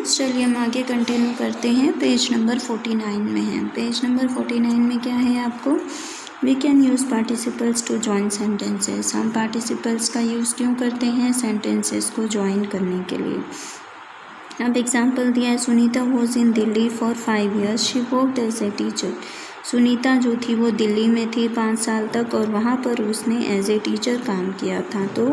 Students, चलिए हम आगे कंटिन्यू करते हैं। पेज नंबर 49 में है। पेज नंबर 49 में क्या है आपको, we can use participles to join sentences. हम पार्टिसिपल्स का यूज़ क्यों करते हैं, सेंटेंसेस को ज्वाइन करने के लिए। अब एग्जाम्पल दिया है, Sunita was in Delhi for 5 years, she worked as a teacher. Sunita जो थी वो दिल्ली में थी 5 साल तक और वहाँ पर उसने एज ए टीचर काम किया था। तो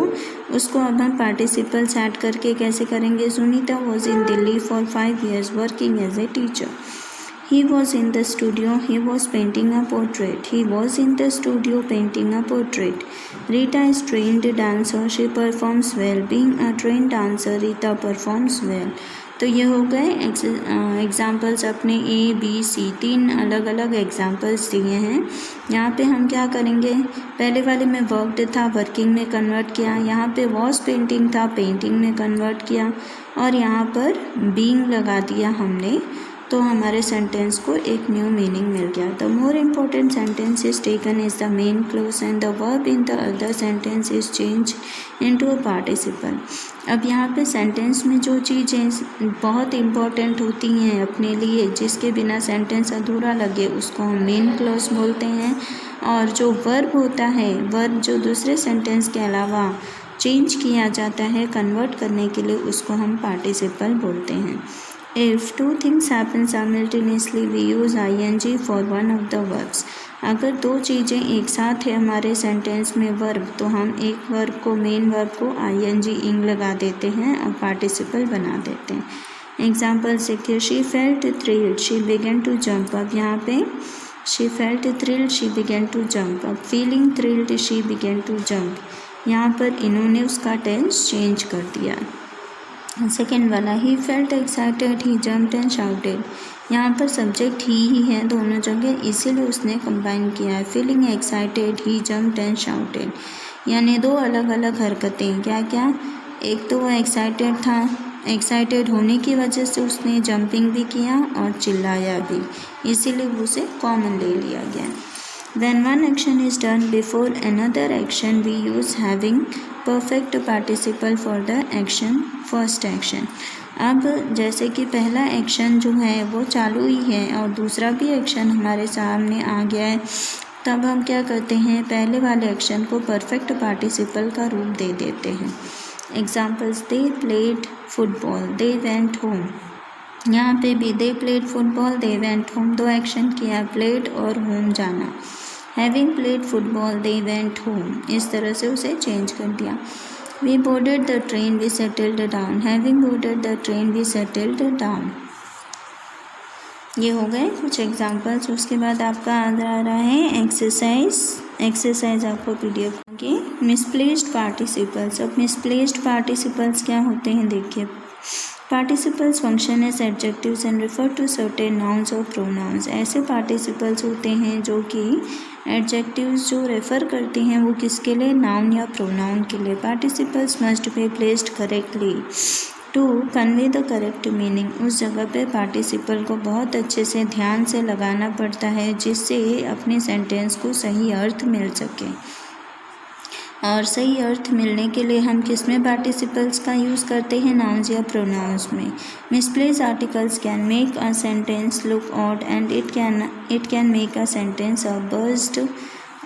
उसको अब हम पार्टिसिपल्स ऐड करके कैसे करेंगे, Sunita was in Delhi for 5 years working as a teacher. He was in the studio, he was painting a portrait. He was in the studio painting a portrait. Rita is trained dancer, she performs well. Being a trained dancer, Rita performs well. तो ये हो गए examples अपने A B C, 3 अलग अलग examples दिए हैं। यहाँ पे हम क्या करेंगे, पहले वाले में वर्कड था, वर्किंग में कन्वर्ट किया। यहाँ पे वॉज पेंटिंग था, पेंटिंग में कन्वर्ट किया। और यहाँ पर बीइंग लगा दिया हमने, तो हमारे सेंटेंस को एक न्यू मीनिंग मिल गया। The more important sentence is taken is the main close and the verb in the other sentence is change into a participle. अब यहाँ पे सेंटेंस में जो चीज़ें बहुत इम्पोर्टेंट होती हैं अपने लिए, जिसके बिना सेंटेंस अधूरा लगे, उसको हम मेन क्लोज बोलते हैं। और जो वर्ब होता है, वर्ब जो दूसरे सेंटेंस के अलावा चेंज किया जाता है कन्वर्ट करने के लिए, उसको हम पार्टिसिपल बोलते हैं। If two things happen simultaneously, we use ing for one of the verbs. अगर दो चीज़ें एक साथ है हमारे सेंटेंस में वर्ब, तो हम एक वर्ब को, मेन वर्ब को ing लगा देते हैं और पार्टिसिपल बना देते हैं। एग्जाम्पल देखिए, she felt thrilled, she began to jump. अब यहाँ पे she felt thrilled, she began to jump. अब feeling thrilled, she began to jump. यहाँ पर इन्होंने उसका टेंस चेंज कर दिया। सेकेंड वाला, he felt excited, he jumped and shouted. यहाँ पर सब्जेक्ट ही है दोनों जगह, इसीलिए उसने कंबाइन किया है। Feeling excited, he jumped and shouted, यानी दो अलग अलग हरकतें। क्या क्या, एक तो वो एक्साइटेड था, एक्साइटेड होने की वजह से उसने जंपिंग भी किया और चिल्लाया भी, इसीलिए उसे कॉमन ले लिया गया। When one action is done before another action, we use having perfect participle for the action first action. अब जैसे कि पहला एक्शन जो है वो चालू ही है और दूसरा भी एक्शन हमारे सामने आ गया है, तब हम क्या करते हैं, पहले वाले एक्शन को परफेक्ट पार्टिसिपल का रूप दे देते हैं। Examples, they played football, they went home. यहाँ पे भी they played football, they went home, दो एक्शन किया, प्लेड और होम जाना। Having played football, they went home, इस तरह से उसे चेंज कर दिया। We boarded the train, we settled down. Having boarded the train, we settled down. ये हो गए कुछ एग्जाम्पल्स। उसके बाद आपका आ रहा है एक्सरसाइज आपको PDF के मिसप्लेस्ड पार्टिसिपल्स। अब मिसप्लेस्ड पार्टिसिपल्स क्या होते हैं, देखिए, participles function as adjectives and refer to certain nouns और प्रोनाउंस। ऐसे पार्टिसिपल्स होते हैं जो कि एडजेक्टिव्स जो रेफ़र करते हैं वो किसके लिए, नाउन या प्रोनाउन के लिए। Participles must be placed correctly to convey the correct meaning. उस जगह पे पार्टिसिपल को बहुत अच्छे से ध्यान से लगाना पड़ता है, जिससे अपने सेंटेंस को सही अर्थ मिल सके। और सही अर्थ मिलने के लिए हम किस में पार्टिसिपल्स का यूज़ करते हैं, नाउन्स या प्रोनाउंस में। Misplace articles can make a sentence look odd and it can make a sentence a burst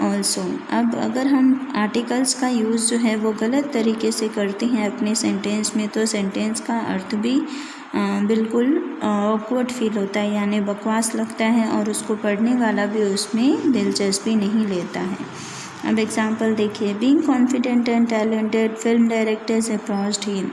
also. अब अगर हम आर्टिकल्स का यूज़ जो है वो गलत तरीके से करते हैं अपने सेंटेंस में, तो सेंटेंस का अर्थ भी बिल्कुल ऑकवर्ड फील होता है, यानी बकवास लगता है, और उसको पढ़ने वाला भी उसमें दिलचस्पी नहीं लेता है। अब एग्जाम्पल देखिए, being confident and talented, film directors approached him.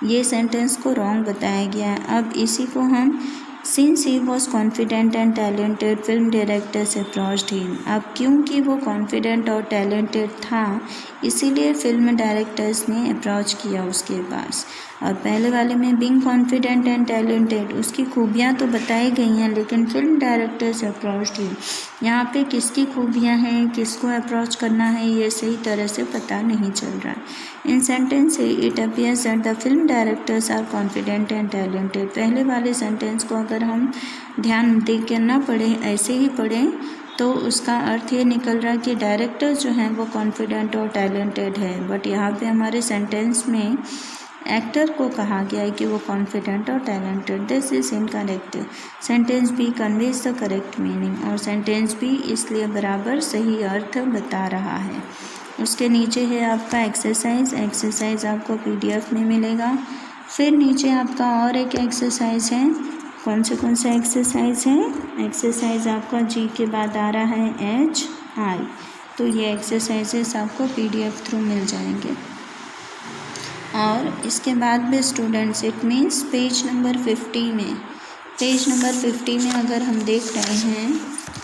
ये सेंटेंस को रॉन्ग बताया गया है। अब इसी को हम, since he was confident and talented, film directors approached him. अब क्योंकि वो कॉन्फिडेंट और टैलेंटेड था, इसीलिए फिल्म डायरेक्टर्स ने अप्रोच किया उसके पास। और पहले वाले में बीइंग कॉन्फिडेंट एंड टैलेंटेड, उसकी खूबियाँ तो बताई गई हैं, लेकिन फिल्म डायरेक्टर्स अप्रोच्ड हिम, यहाँ पे किसकी खूबियाँ हैं, किसको अप्रोच करना है, ये सही तरह से पता नहीं चल रहा है। इन सेंटेंस से it appears that the film directors are confident and talented. पहले वाले सेंटेंस को अगर हम ध्यान दे के ना पढ़ें, ऐसे ही पढ़ें, तो उसका अर्थ ये निकल रहा है कि डायरेक्टर जो हैं वो कॉन्फिडेंट और टैलेंटेड है। बट यहाँ पे हमारे सेंटेंस में एक्टर को कहा गया है कि वो कॉन्फिडेंट और talented. This is incorrect. Sentence B conveys the correct meaning, और सेंटेंस बी इसलिए बराबर सही अर्थ बता रहा है। उसके नीचे है आपका एक्सरसाइज आपको PDF में मिलेगा। फिर नीचे आपका और एक एक्सरसाइज है। कौन सा एक्सरसाइज है? एक्सरसाइज आपका जी के बाद आ रहा है HI। तो ये एक्सरसाइजेस आपको PDF थ्रू मिल जाएंगे। और इसके बाद भी students it means page number 50 में अगर हम देख रहे हैं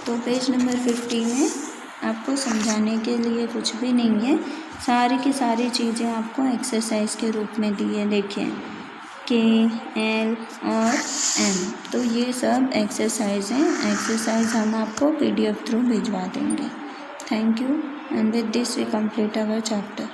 तो पेज नंबर 50 में आपको समझाने के लिए कुछ भी नहीं है। सारी की सारी चीज़ें आपको एक्सरसाइज के रूप में दी है। देखिए KL और M, तो ये सब एक्सरसाइज हैं। एक्सरसाइज हम आपको PDF थ्रू भिजवा देंगे। Thank you, and with this we complete our chapter.